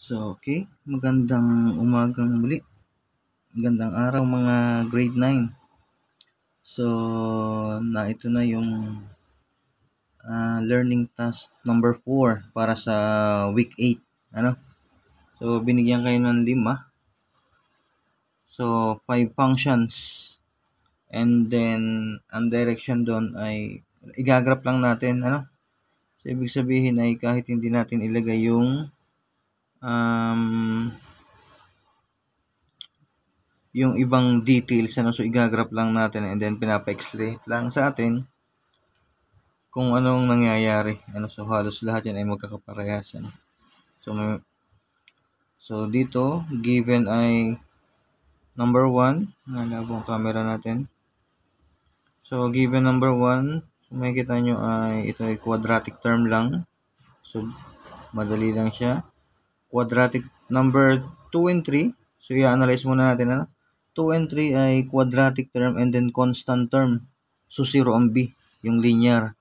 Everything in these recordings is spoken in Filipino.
So, okay. Magandang umagang muli. Magandang araw mga grade 9. So, ito na yung learning task number 4 para sa week 8. So, binigyan kayo ng 5. So, 5 functions. And then, ang direction doon ay igagraph lang natin. So, ibig sabihin ay kahit hindi natin ilagay yung ibang details, so igagraph lang natin and then pinapa-explain lang sa atin kung anong nangyayari. So halos lahat yan ay magkakaparehas. So dito, given ay number 1, nalabo ang camera natin. So given number 1, so makikita nyo ay ito ay quadratic term lang. So madali lang siya. Quadratic number 2 and 3. So i-analyze muna natin. 2 and 3 ay quadratic term and then constant term. So 0 ang B, yung linear.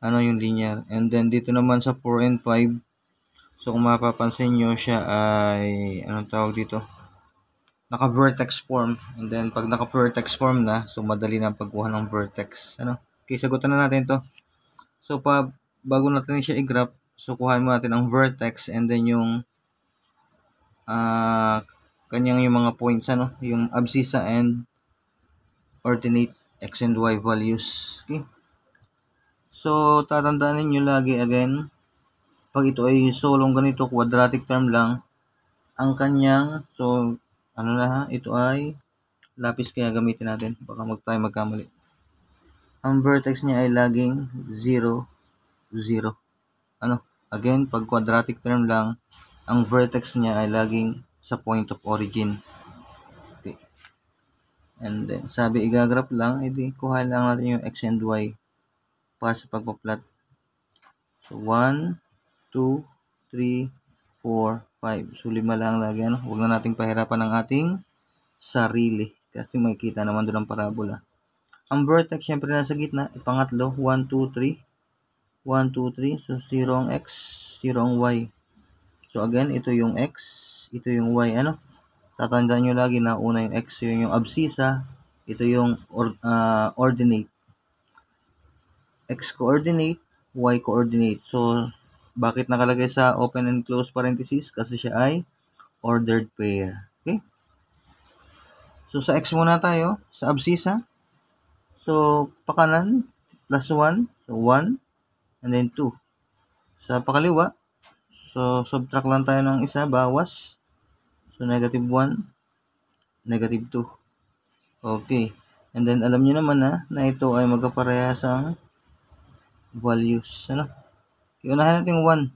Yung linear. And then dito naman sa 4 and 5. So kung mapapansin nyo, siya ay, tawag dito? Naka-vertex form. And then pag naka-vertex form na, so madali na pagkuha ng vertex. Okay, sagutan na natin to. So bago natin siya i-graph, so kuhain mo natin ang vertex and then yung kanyang yung mga points, yung abscissa and ordinate x and y values. Okay. So, tatandaan ninyo lagi again, pag ito ay solong ganito, quadratic term lang, ang kanyang, so, ito ay lapis kaya gamitin natin, baka tayo magkamali. Ang vertex niya ay laging 0, 0. Again, pag quadratic term lang, ang vertex niya ay laging sa point of origin. Okay. And then, sabi igagraph lang, edi kuha lang natin yung x and y para sa pagpa-plot. So, 1, 2, 3, 4, 5. So, 5 lang lagi. Huwag na nating pahirapan ng ating sarili kasi makikita naman doon ang parabola. Ang vertex, syempre nasa gitna. Pangatlo, 1, 2, 3. 1, 2, 3. So, 0 ang x, 0 ang y. So, again, ito yung x, ito yung y. Tatandaan nyo lagi na una yung x, yun yung abscissa, ito yung ordinate. X coordinate, y coordinate. So, bakit nakalagay sa open and close parenthesis? Kasi siya ay ordered pair. Okay? So, sa x muna tayo, sa abscissa. So, pakanan, plus 1. So, 1, and then 2. Sa pakaliwa, so, subtract lang tayo ng isa, bawas. So, negative 1, negative 2. Okay. And then, alam nyo naman na ito ay magkaparehas ang values. Iunahin natin 1.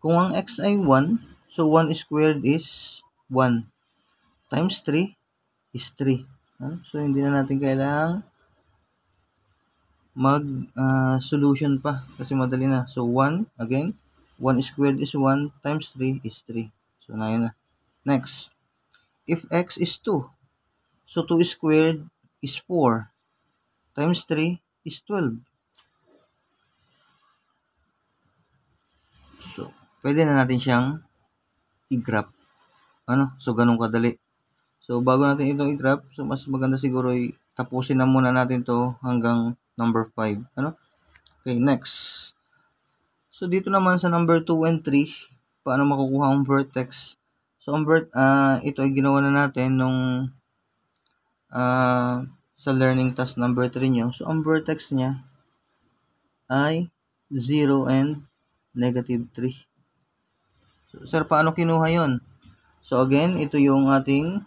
Kung ang x ay 1, so 1 squared is 1. Times 3 is 3. So, hindi na natin kailangang mag-solution pa kasi madali na. So, 1, again, 1 squared is 1 times 3 is 3. So, na yun na. Next, if x is 2, so 2 squared is 4 times 3 is 12. So, pwede na natin siyang i-graph. So, ganun kadali. So, bago natin itong i-graph, so mas maganda siguro ay tapusin na muna natin to hanggang number 5. Okay, next. So, dito naman sa number 2 and 3, paano makukuha ang vertex? So, ito ay ginawa na natin nung sa learning task number 3 nyo. So, ang vertex niya ay 0 and negative 3. So, sir, paano kinuha yon? So, again, ito yung ating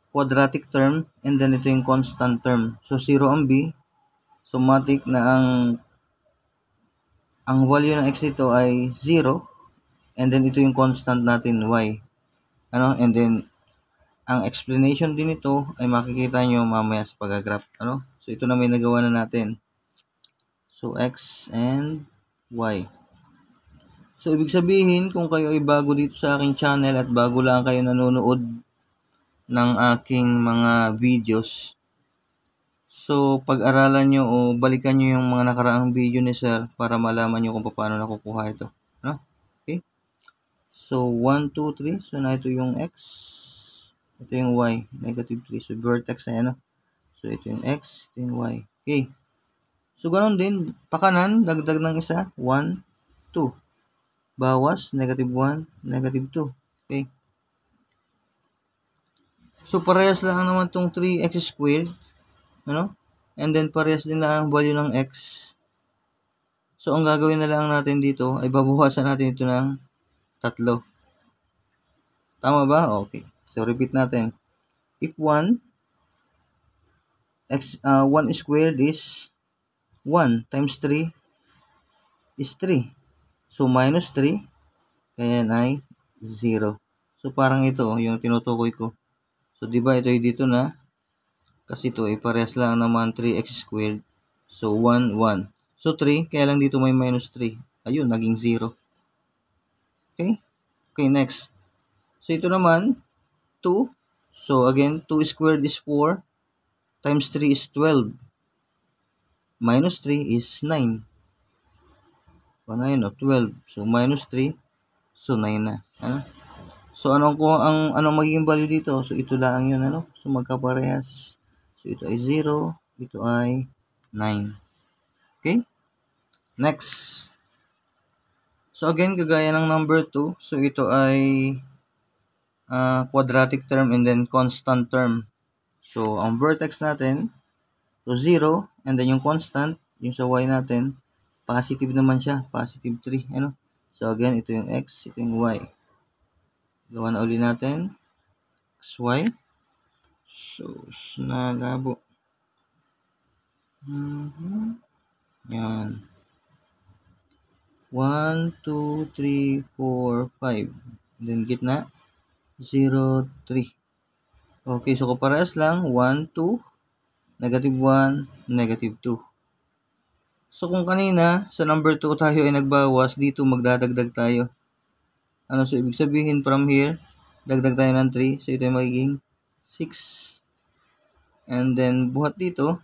quadratic term and then ito yung constant term. So, 0 ang B. So, matik na ang value ng x dito ay 0 and then ito yung constant natin, y. And then, ang explanation din ito ay makikita nyo mamaya sa pag-graph. So, ito na may nagawa na natin. So, x and y. So, ibig sabihin, kung kayo ay bago dito sa aking channel at bago lang kayo nanonood ng aking mga videos, so pag-aralan nyo o balikan nyo yung mga nakaraang video ni sir para malaman nyo kung paano nakukuha ito. So, 1, 2, 3. So, na ito yung x. Ito yung y. Negative 3. So, vertex na ano. So, ito yung x. Ito yung y. Okay. So, ganoon din. Pakanan, dagdag ng isa. 1, 2. Bawas, negative 1, negative 2. Okay. So, parehas lang naman itong 3x squared. Ano? And then, parehas din lang ang value ng x. So, ang gagawin na lang natin dito ay babawasan natin ito ng 3. Tama ba? Okay. So, repeat natin. If 1 squared is 1 times 3 is 3. So, minus 3, kaya ay 0. So, parang ito, yung tinutukoy ko. So, di ba ito ay dito na, kasi ito ay parehas lang naman 3x squared. So, 1, 1. So, 3, kaya lang dito may minus 3. Ayun, naging 0. Okay? Okay, next. So, ito naman, 2. So, again, 2 squared is 4. Times 3 is 12. Minus 3 is 9. 9 o 12. So, minus 3. So, 9 na. Ano? So, anong magiging value dito? So, ito lang yun, ano? So, magkaparehas. So, ito ay 0. Ito ay 9. Okay? Next. So, again, kagaya ng number 2. So, ito ay quadratic term and then constant term. So, ang vertex natin, so 0, and then yung constant, yung sa y natin, positive naman siya, positive 3, ano? So, again, ito yung x, ito yung y. Gawa na uli natin, xy. So, nalabo. Yan. 1, 2, 3, 4, 5. Then, gitna, 0, 3. Okay, so kaparehas lang, 1, 2, negative 1, negative 2. So, kung kanina, sa number 2 tayo ay nagbawas, dito magdadagdag tayo. Ano, so, ibig sabihin from here, dagdag tayo ng 3. So, ito ay magiging 6. And then, buhat dito,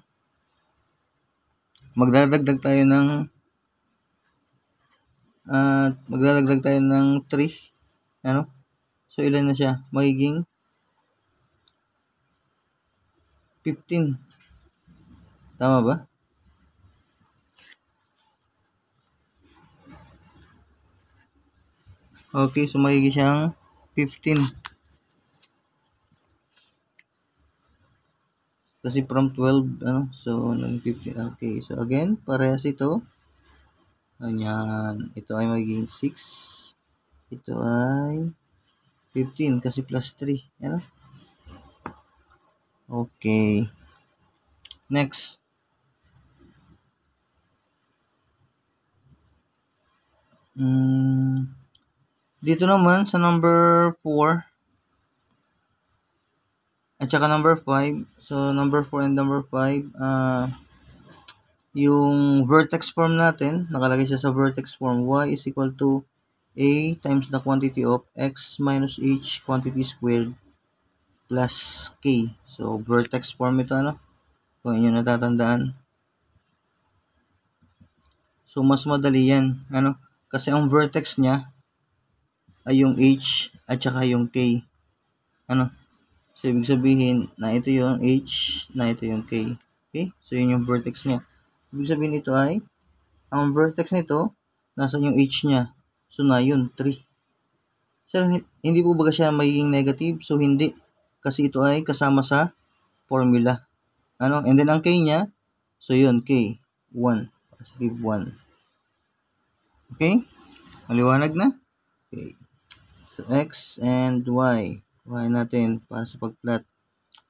magdadagdag tayo ng 3. Ano? So, ilan na siya? Magiging 15. Tama ba? Okay, so magiging siyang 15. Kasi from 12, ano? So, 15. Okay, so again, parehas ito. Ayan. Ito ay magiging 6. Ito ay 15 kasi plus 3. Ano? Okay. Next. Dito naman sa number 4 at saka number 5. So, number 4 and number 5, yung vertex form natin, nakalagay siya sa vertex form. Y is equal to A times the quantity of x minus h quantity squared plus k. So, vertex form ito, ano? Kung inyo natatandaan. So, mas madali yan, ano? Kasi ang vertex niya ay yung h at saka yung k. Ano? So, ibig sabihin na ito yung h, na ito yung k. Okay? So, yun yung vertex niya. Ibig sabihin ito ay, ang vertex nito, nasa yung h niya. So, na yun, 3. So, hindi po ba siya magiging negative? So, hindi. Kasi ito ay kasama sa formula. Ano? And then, ang k niya, so yun, k, 1. Positive 1. Okay? Maliwanag na? Okay. So, x and y. Y natin para sa pag-plot.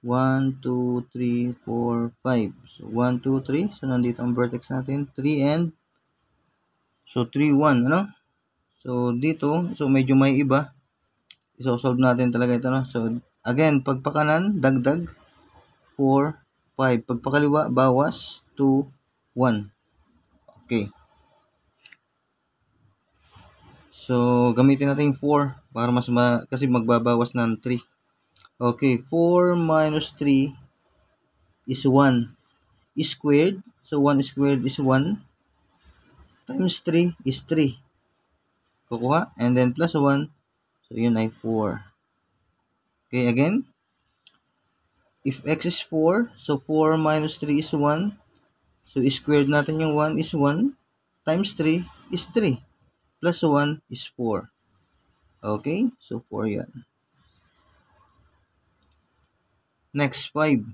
1, 2, 3, 4, 5. So, 1, 2, 3. So, nandito ang vertex natin. 3 and so, 3, 1. Ano? So, dito, so medyo may iba. Iso-solve natin talaga ito. No? So, again, pagpakanan, dagdag. 4, 5. Pagpakaliwa, bawas. 2, 1. Okay. So, gamitin natin yung 4 para kasi magbabawas ng 3. Okay, 4 minus 3 is 1 squared. So, 1 squared is 1 times 3 is 3. Kukuha. And then, plus 1. So, yun ay 4. Okay, again. If x is 4, so 4 minus 3 is 1. So, squared natin yung 1 is 1. Times 3 is 3. Plus 1 is 4. Okay, so 4 yan. Next, 5.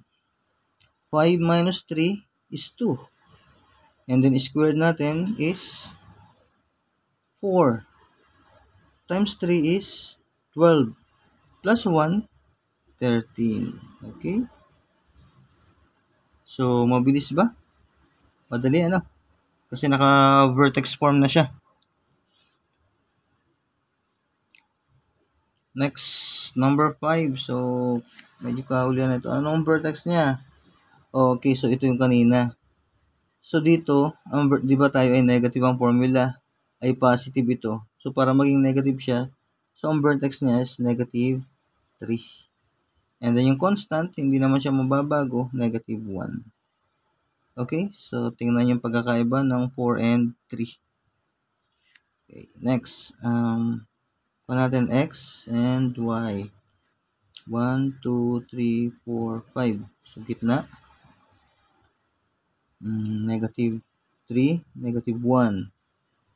5 minus 3 is 2. And then squared natin is 4. Times 3 is 12. Plus 1, 13. Okay? So, mabilis ba? Madali, ano? Kasi naka-vertex form na siya. Next, number 5. So, medyo kahulihan na ito. Anong vertex niya? Okay, so ito yung kanina. So, dito, di ba tayo ay negative ang formula? Ay positive ito. So, para maging negative siya, so ang vertex niya is negative 3. And then yung constant, hindi naman siya mababago, negative 1. Okay, so tingnan yung pagkakaiba ng 4 and 3. Okay, next, pa natin x and y. 1, 2, 3, 4, 5. So, gitna. Negative 3, negative 1.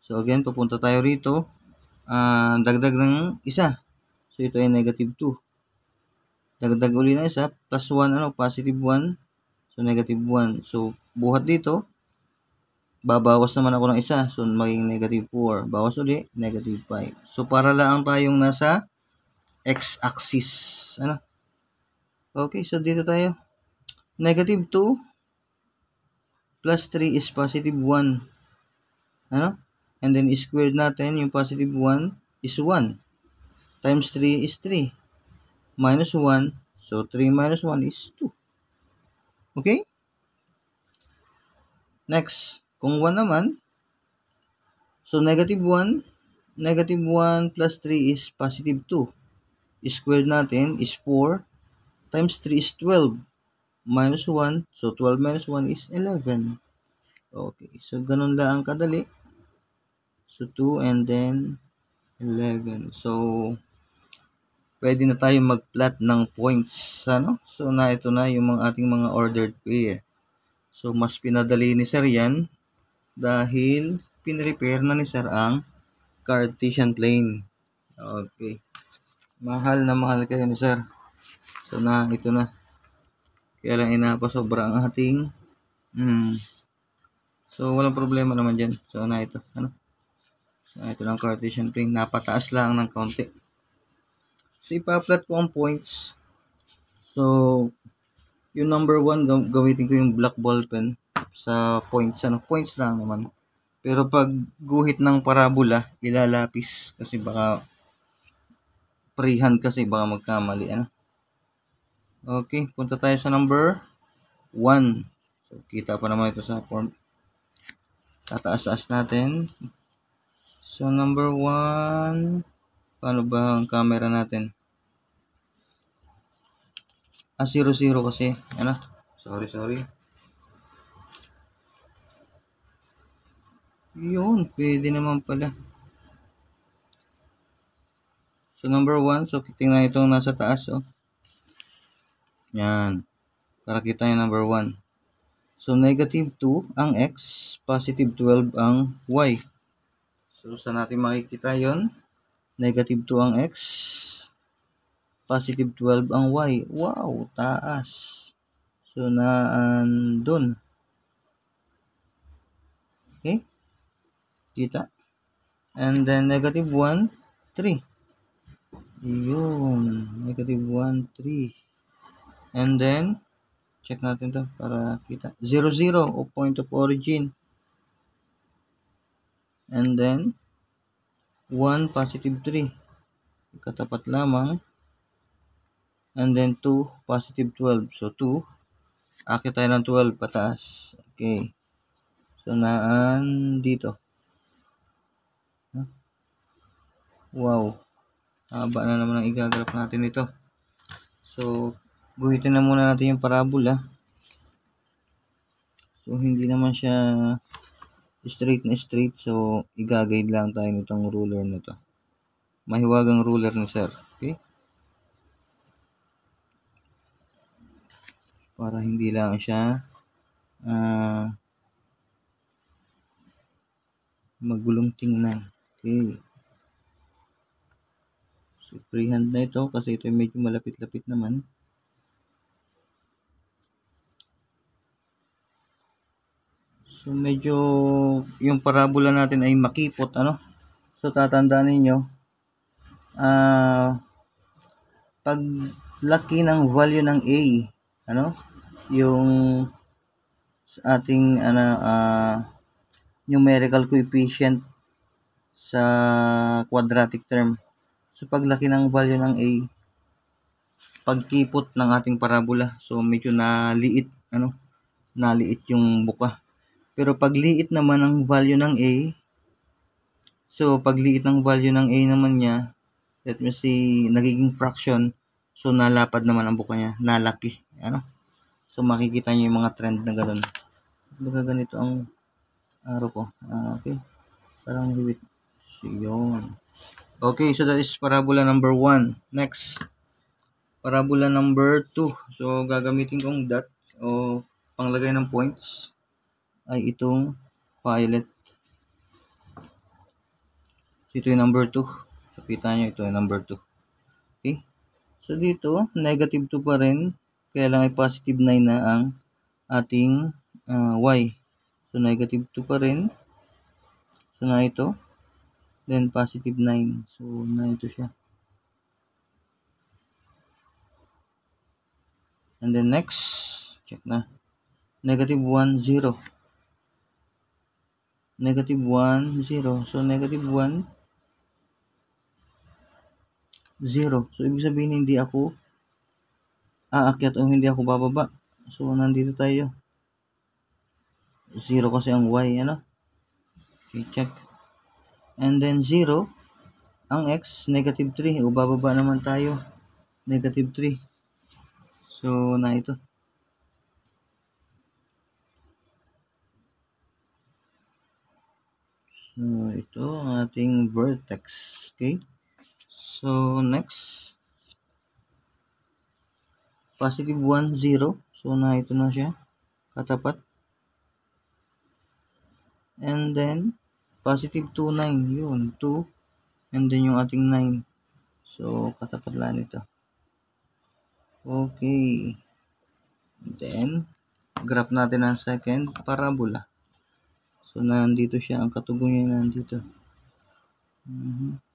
So, again, papunta tayo rito. Dagdag ng isa. So, ito ay negative 2. Dagdag uli na isa. Plus 1, positive 1. So, negative 1. So, buhat dito. Babawas naman ako ng isa. So, maging negative 4. Bawas uli, negative 5. So, para lang tayong nasa x-axis. Okay, so dito tayo. Negative 2 plus 3 is positive 1. And then, squared natin, yung positive 1 is 1. Times 3 is 3. Minus 1. So, 3 minus 1 is 2. Okay? Next, kung 1 naman, so negative 1 plus 3 is positive 2. Squared natin is 4. Times 3 is 12. Minus 1. So, 12 minus 1 is 11. Okay. So, ganun lang kadali. So, 2 and then 11. So, pwede na tayo mag-plot ng points. So, ito na yung ating mga ordered pair. So, mas pinadali ni Sir yan dahil pinrepair na ni Sir ang Cartesian plane. Okay. Mahal kayo ni Sir. So, ito na. Kaya lang inapasobra ang ating So, walang problema naman dyan. So, ito. So, ito lang Cartesian plane. Napataas lang ng kaunti. So, ipa-plot ko ang points. So, yung number 1, gamitin ko yung black ball pen sa points. Points lang naman. Pero pag guhit ng parabola, ilalapis. Kasi baka freehand kasi baka magkamali. Okay, punta tayo sa number 1. So, kita pa naman ito sa form. Tataas-taas natin. So, number 1. Paano ba ang camera natin? 0, 0 kasi. Sorry. Yun, pwede naman pala. So, number 1. So, tingnan itong nasa taas. Yan. Para kita yung number 1. So, negative 2 ang x, positive 12 ang y. So, saan natin makikita yon? Negative 2 ang x, positive 12 ang y. Wow, taas. So, naandun. Okay? Kita? And then, negative 1, 3. Yun. Negative 1, 3. And then, check natin to para kita. 0, 0 o point of origin. And then, 1, positive 3. Katapat lamang. And then, 2, positive 12. So, 2. Akit tayo ng 12 pataas. Okay. So, dito. Wow. Haba na naman ang igagalap natin ito. So, guhitin na muna natin yung parabola. So, hindi naman siya straight na straight. So, igagayad lang tayo nitong ruler na to. mahiwagang ruler ni sir. Okay? Para hindi lang siya magulong tingnan. Okay. So, freehand na ito kasi ito medyo malapit-lapit naman. So, medyo yung parabola natin ay makipot, ano? So, tatandaan ninyo, pag laki ng value ng A, ano? Yung ating numerical coefficient sa quadratic term. So, pag laki ng value ng A, pagkipot ng ating parabola. So, medyo naliit, naliit yung buka. Pero pag liit naman ang value ng A, so, pag liit ng value ng A naman niya, let me see, nagiging fraction. So, nalapad naman ang buka niya, nalaki. So, makikita niyo yung mga trend na gano'n. Baga ganito ang araw ko. Okay. Parang liwit. So, yun. Okay, so that is parabola number 1. Next, parabola number 2. So, gagamitin kong dot o panglagay ng points ay itong violet. So, ito yung number 2. So, kita nyo, ito yung number 2. Okay. So, dito, negative 2 pa rin. Kaya lang ay positive 9 na ang ating y. So, negative 2 pa rin. So, na ito. Then, positive 9. So, na ito siya. And then, next, check na. Negative 1, 0. Negative 1, 0. So, negative 1, 0. So, ibig sabihin, hindi ako aakyat o hindi ako bababa. So, nandito tayo. 0 kasi ang y, ano? Okay, check. And then, 0, ang x, negative 3. O, bababa naman tayo. Negative 3. So, na ito. So, ito ang ating vertex. Okay? So, next. Positive 1, 0. So, na ito na siya. Katapat. And then, positive 2, 9. Yun, 2. And then, yung ating 9. So, katapat lang ito. Okay. Then, graph natin ang second parabola. So, nandito siya. Ang katugon niya nandito.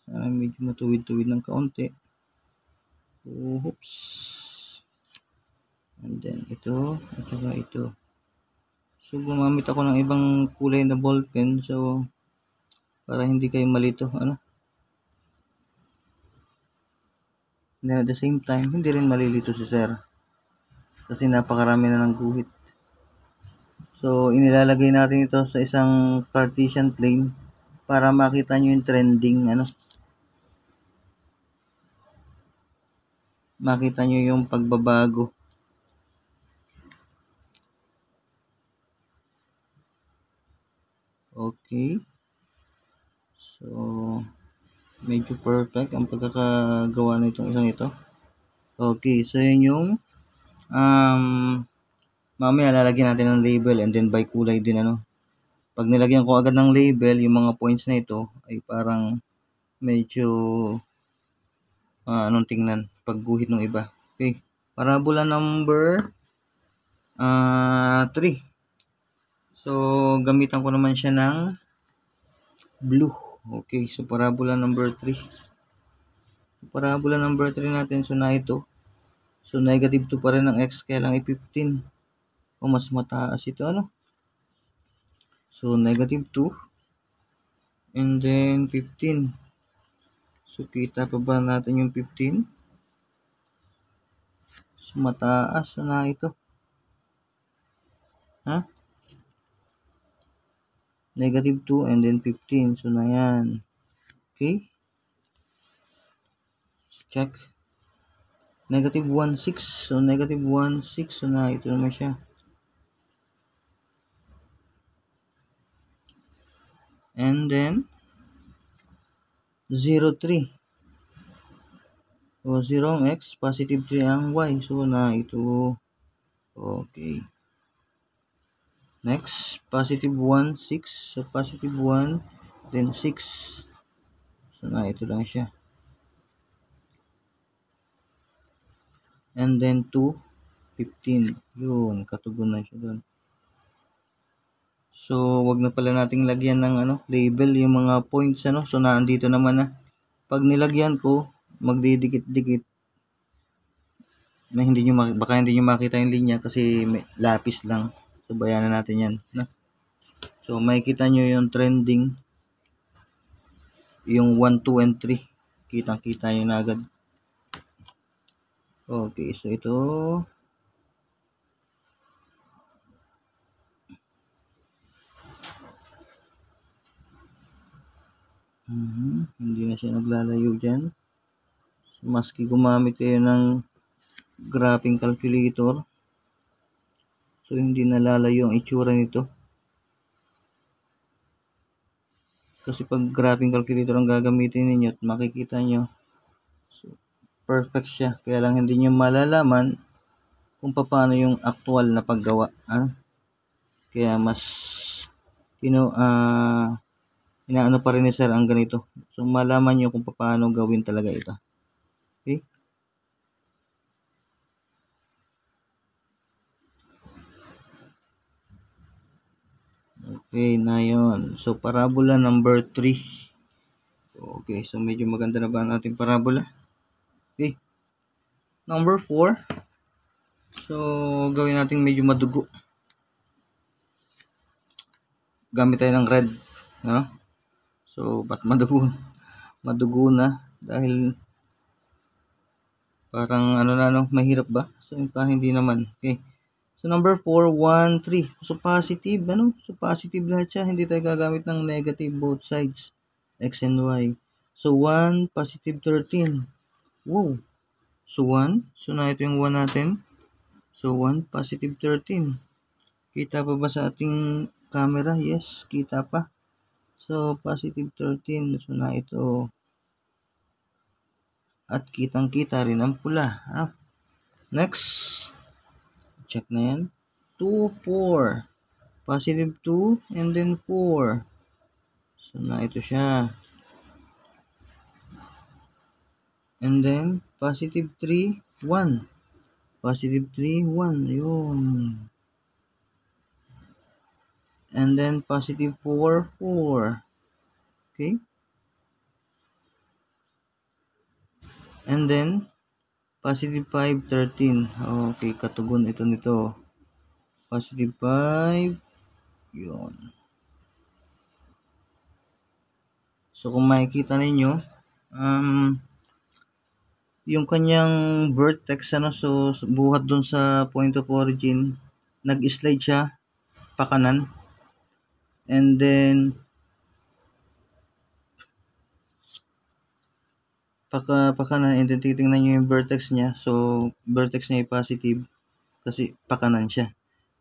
Sana medyo matuwid-tuwid ng kaunti. Oops. And then, ito. At saka ito. So, gumamit ako ng ibang kulay na ballpen. So, para hindi kayo malito. And then, at the same time, hindi rin malilito si sir. Kasi napakarami na ng guhit. So, inilalagay natin ito sa isang Cartesian plane para makita nyo yung trending, makita nyo yung pagbabago. Okay. So, medyo perfect ang pagkakagawa nitong isang ito. Okay, so yun yung mamaya lalagyan natin ng label and then by kulay din, Pag nilagyan ko agad ng label, yung mga points na ito ay parang medyo anong tingnan pagguhit ng iba. Okay. Parabola number 3. So, gamitan ko naman siya ng blue. Okay. So, parabola number 3. Parabola number 3 natin. So, na ito. So, negative 2 pa rin ang x. Kaya lang ay 15. O, mas mataas ito, So, negative 2. And then, 15. So, kita pa ba natin yung 15? So, mataas na ito. Negative 2 and then 15. So, na yan. Okay. Check. Negative 1, 6. So, negative 1, 6. So, na ito naman siya. And then, 0, 3. O 0 ang x, positive 3 ang y. So, na ito. Okay. Next, positive 1, 6. So, positive 1, then 6. So, na ito lang siya. And then 2, 15. Yun, katugon na siya doon. So, wag na pala nating lagyan ng label yung mga points So, naandito naman na. Pag nilagyan ko, magdidikit-dikit. Baka hindi nyo makita yung linya kasi may lapis lang. So, bayanan natin yan. So, makikita nyo yung trending. Yung 1, 2, and 3. Kitang-kita nyo na agad. Okay, so ito. Hindi na siya naglalayo dyan. So, maski gumamit kayo ng graphing calculator, so hindi nalalayo ang itsura nito. Kasi pag graphing calculator ang gagamitin ninyo at makikita nyo, so, perfect siya. Kaya lang hindi nyo malalaman kung paano yung actual na paggawa. Kaya mas inaano pa rin ni sir ang ganito. So malaman nyo kung paano gawin talaga ito. Okay? Okay na yun. So parabola number 3. Okay, so medyo maganda na ba ang ating parabola? Okay. Number 4. So gawin natin medyo madugo. Gamit tayo ng red. So ba't madugo? Madugo na dahil parang mahirap ba? So hindi naman. Okay. So number 4, 1, 3. So positive, So positive lahat siya. Hindi tayo gagamit ng negative both sides. X and Y. So 1, positive 13. Wow. So 1. So na ito yung 1 natin. So 1, positive 13. Kita pa ba sa ating camera? Yes, kita pa. So positive 13. So na ito. At kitang-kita rin ang pula. Next. Check na yan. 2, 4. Positive 2 and then 4. So, na ito siya. And then, positive 3, 1. Positive 3, 1. Yun. And then, positive 4, 4. Okay? And then, positive 5, 13. Okay, katugon ito nito. Positive 5. Yun. So, kung makikita ninyo, yung kanyang vertex, so buhat dun sa point of origin, nag-slide siya pakanan. And then, pakanan, and then titingnan nyo yung vertex niya. So, vertex niya ay positive kasi pakanan siya.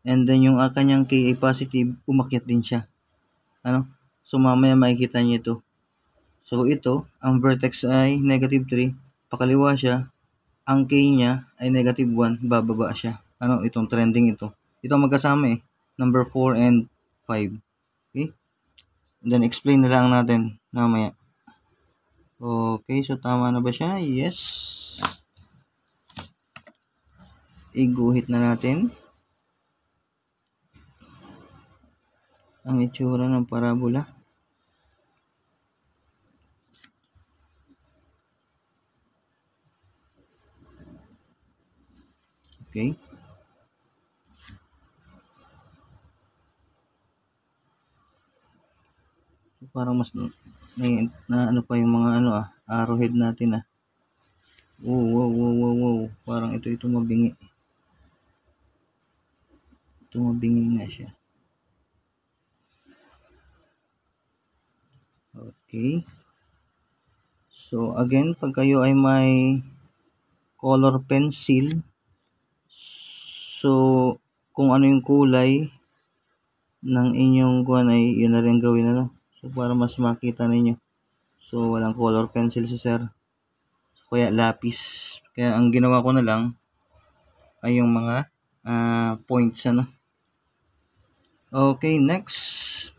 And then, yung kanyang K ay positive, umakyat din siya. So, mamaya makikita nyo ito. So, ito, ang vertex ay negative 3, pakaliwa siya. Ang K niya ay negative 1, bababa siya. Itong trending ito. Ito magkasama number 4 and 5. Okay? And then, explain na lang natin mamaya. Okay, so tama na ba siya? Yes. Iguhit na natin ang itsura ng parabola. Okay. So, parang mas na pa yung mga arrowhead natin Wow. Parang ito mabingi. Ito mabingi nga siya. Okay. So, again, pag kayo ay may color pencil, so, kung ano yung kulay ng inyong kuwan ay yun na rin gawin So, para mas makita ninyo. So, walang color pencil si sir. kaya lapis. Kaya ang ginawa ko na lang ay yung mga points, ano. Okay, next,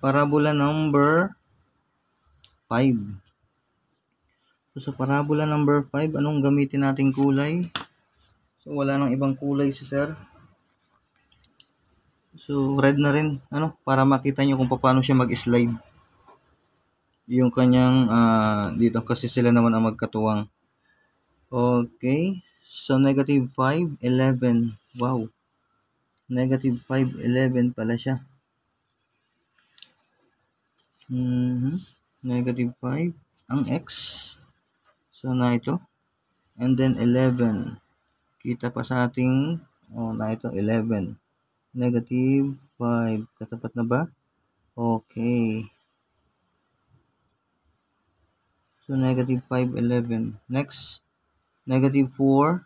parabola number 5. So, sa parabola number 5, anong gamitin nating kulay? So, wala nang ibang kulay si sir. So, red na rin, ano, para makita nyo kung paano siya mag-slide. Yung kanyang, dito, kasi sila naman ang magkatuwang. Okay, so negative 5, 11. Wow, negative 5, 11 pala siya. Negative 5, ang x. So, na ito. And then, 11. Kita pa sa ating, na ito, 11. Negative 5. Katapat na ba? Okay. So, negative 5, 11. Next, negative 4,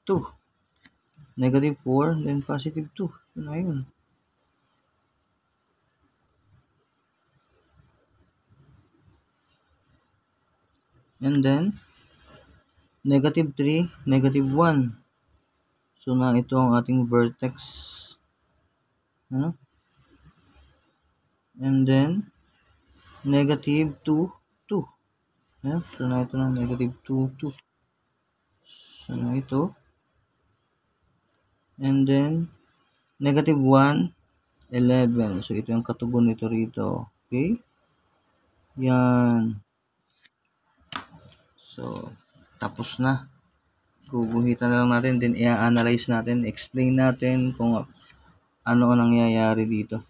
2. Negative 4, then positive 2. So, na yun. And then, negative 3, negative 1. So, na ito ang ating vertex. And then, negative 2, 2. So, na ito ng negative 2, 2. So, na ito. And then, negative 1, 11. So, ito yung katugon nito rito. Okay? Yan. So, tapos na. Guguhitan na lang natin, then i-analyze natin, explain natin kung ano ang nangyayari dito.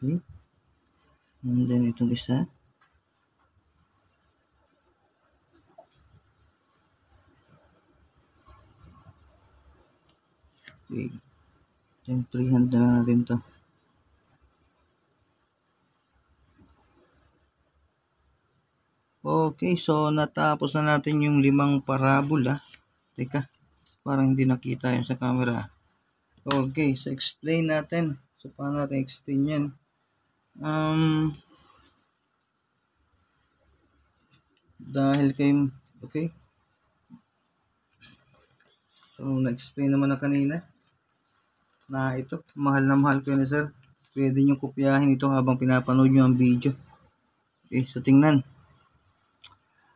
Okay. And then, itong isa. Okay. Then, freehand na lang natin to. Okay, so natapos na natin yung 5 parabola. Teka, parang hindi nakita yun sa camera. Okay, so explain natin. So, paano natin explain yan? Dahil kayo, okay? So, na-explain naman na kanina na ito, mahal na mahal ko ni sir. Pwede nyo kopyahin ito habang pinapanood nyo ang video. Okay, so tingnan.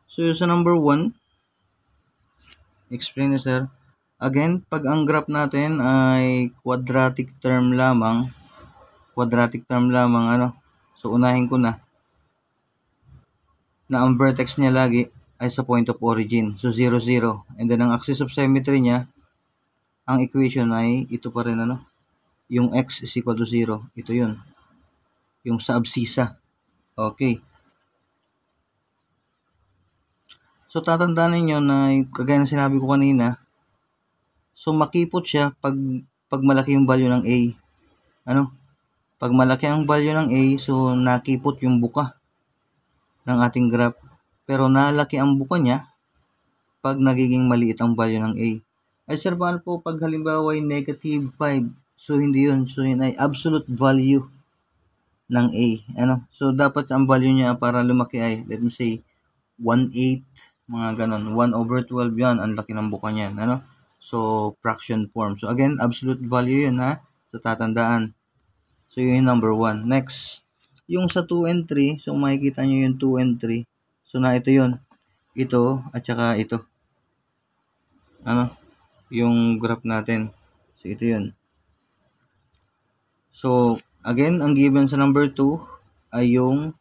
So, sa number 1, explain na sir. Again, pag ang graph natin ay quadratic term lamang, ano, so unahin ko na ang vertex niya lagi ay sa point of origin. So, 0, 0. And then, ang axis of symmetry niya, ang equation ay ito pa rin, ano, yung x is equal to 0. Ito yun. Yung sa abscissa. Okay. So, tatandaan ninyo na, kagaya na sinabi ko kanina, so, makipot siya pag malaki yung value ng a. Ano? Pag malaki ang value ng a, so, nakipot yung buka ng ating graph. Pero, nalaki ang buka niya pag nagiging maliit ang value ng a. Ay, sir, paano po pag halimbawa ay negative 5? So, hindi yun. So, yun ay absolute value ng a. Ano? So, dapat ang value niya para lumaki ay, let me say, 1/8, mga ganon. 1/12 yan. Ang laki ng buka niyan. Ano? So, fraction form. So, again, absolute value yun, ha? So, tatandaan. So, yun yung number 1. Next, yung sa 2 and 3, so, makikita nyo yung 2 and 3. So, na ito yun. Ito, at saka ito. Ano? Yung graph natin. So, ito yun. So, again, ang given sa number 2 ay yung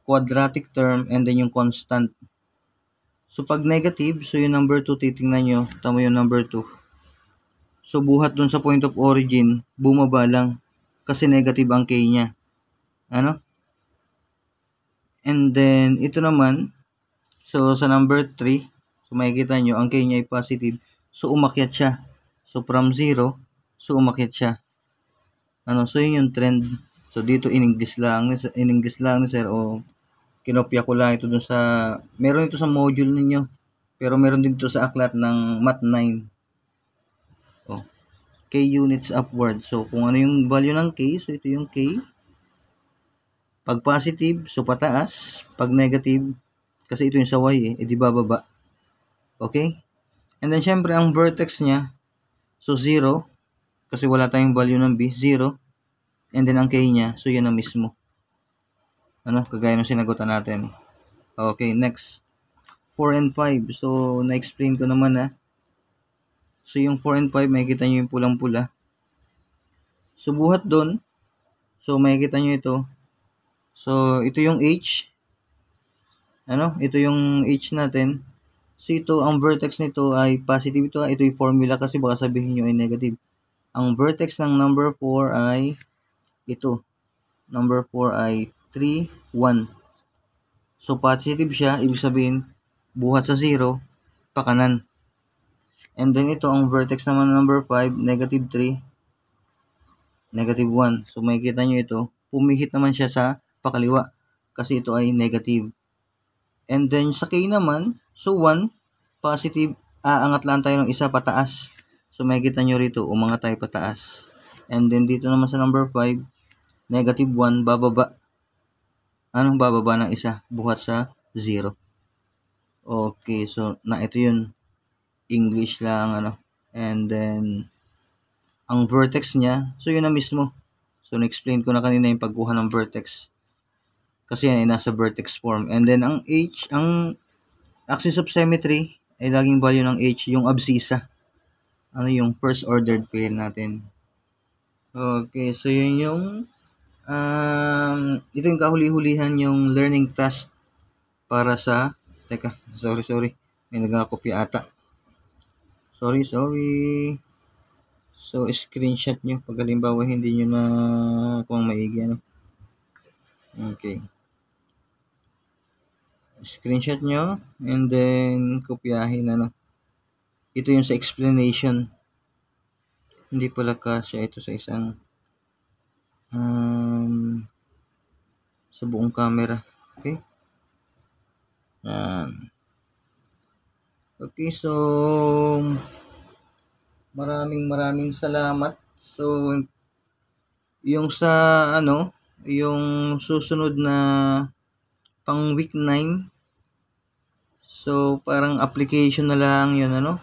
quadratic term and then yung constant. So, pag negative, so yung number 2, titingnan nyo, tama yung number 2. So, buhat dun sa point of origin, bumaba lang. Kasi negative ang k niya. Ano? And then, ito naman, so sa number 3, so makikita nyo, ang k niya ay positive. So, umakyat siya. So, from 0, so umakyat siya. Ano? So, yun yung trend. So, dito in English lang ni sir, o Kinopya ko lang ito dun sa, meron ito sa module ninyo. Pero meron din ito sa aklat ng Math 9. Oh, K units upward. So, kung ano yung value ng K, so ito yung K. Pag positive, so pataas. Pag negative, kasi ito yung sa Y edi bababa. Okay? And then, syempre, ang vertex niya, so 0, kasi wala tayong value ng B, 0. And then, ang K niya, so yan ang mismo. Ano? Kagaya ng sinagutan natin. Okay, next. 4 and 5. So, na-explain ko naman na. So, yung 4 and 5, makikita nyo yung pulang-pula. So, buhat doon. So, makikita nyo ito. So, ito yung H. Ano? Ito yung H natin. So, ito, ang vertex nito ay positive ito. Ito yung formula kasi baka sabihin nyo ay negative. Ang vertex ng number 4 ay ito. Number 4 ay 3, 1. So, positive siya. Ibig sabihin, buhat sa 0, pakanan. And then, ito, ang vertex naman ng number 5, negative 3, negative 1. So, makikita nyo ito. Pumihit naman siya sa pakaliwa kasi ito ay negative. And then, sa K naman, so 1, positive, aangat lang tayo ng isa pataas. So, makikita nyo rito, umangat tayo pataas. And then, dito naman sa number 5, negative 1, bababa. Anong bababa ng isa? Buhat sa 0. Okay, so, ito yun. English lang, ano. And then, ang vertex niya, so yun na mismo. So, na-explain ko na kanina yung pagkuha ng vertex. Kasi yan ay nasa vertex form. And then, ang H, ang axis of symmetry, ay laging value ng H, yung abscissa. Ano yung first ordered pair natin. Okay, so yun yung ito yung kahuli-hulihan yung learning task para sa sorry may nagkakopya ata. Sorry. So screenshot nyo pag halimbawa hindi nyo na kung maigi ano. Okay, screenshot nyo and then kopyahin ano. Ito yung sa explanation. Hindi pala kasya ito sa isang sa buong camera. Okay. Okay, so maraming salamat. So yung sa yung susunod na pang week 9, so parang application na lang yun ano.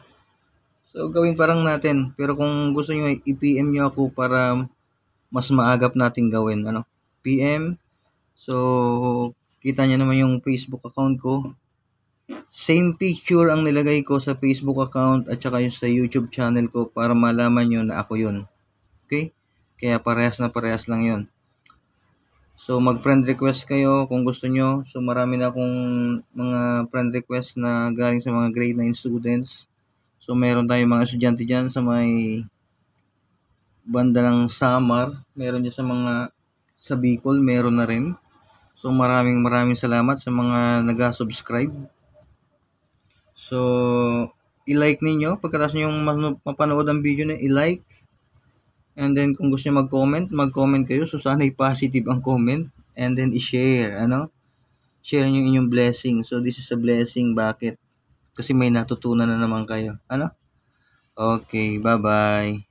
So gawin parang natin, pero kung gusto nyo i-PM nyo ako para mas maagap natin gawin ano. PM. So kita nyo naman yung Facebook account ko. Same picture ang nilagay ko sa Facebook account at saka yung sa YouTube channel ko para malaman nyo na ako yun. Okay? Kaya parehas lang yun. So, mag-friend request kayo kung gusto nyo. So, marami na akong mga friend request na galing sa mga grade 9 students. So, meron tayong mga estudyante dyan sa may banda ng Samar. Meron dyan sa Bicol, meron na rin. So, maraming salamat sa mga nag-subscribe. So, i-like ninyo. Pagkatapos nyo yung mapanood ang video na i-like. And then, kung gusto nyo mag-comment kayo. So, sana i-positive ang comment. And then, i-share. Share nyo inyong blessing. So, this is a blessing. Bakit? Kasi may natutunan na naman kayo. Okay, bye-bye.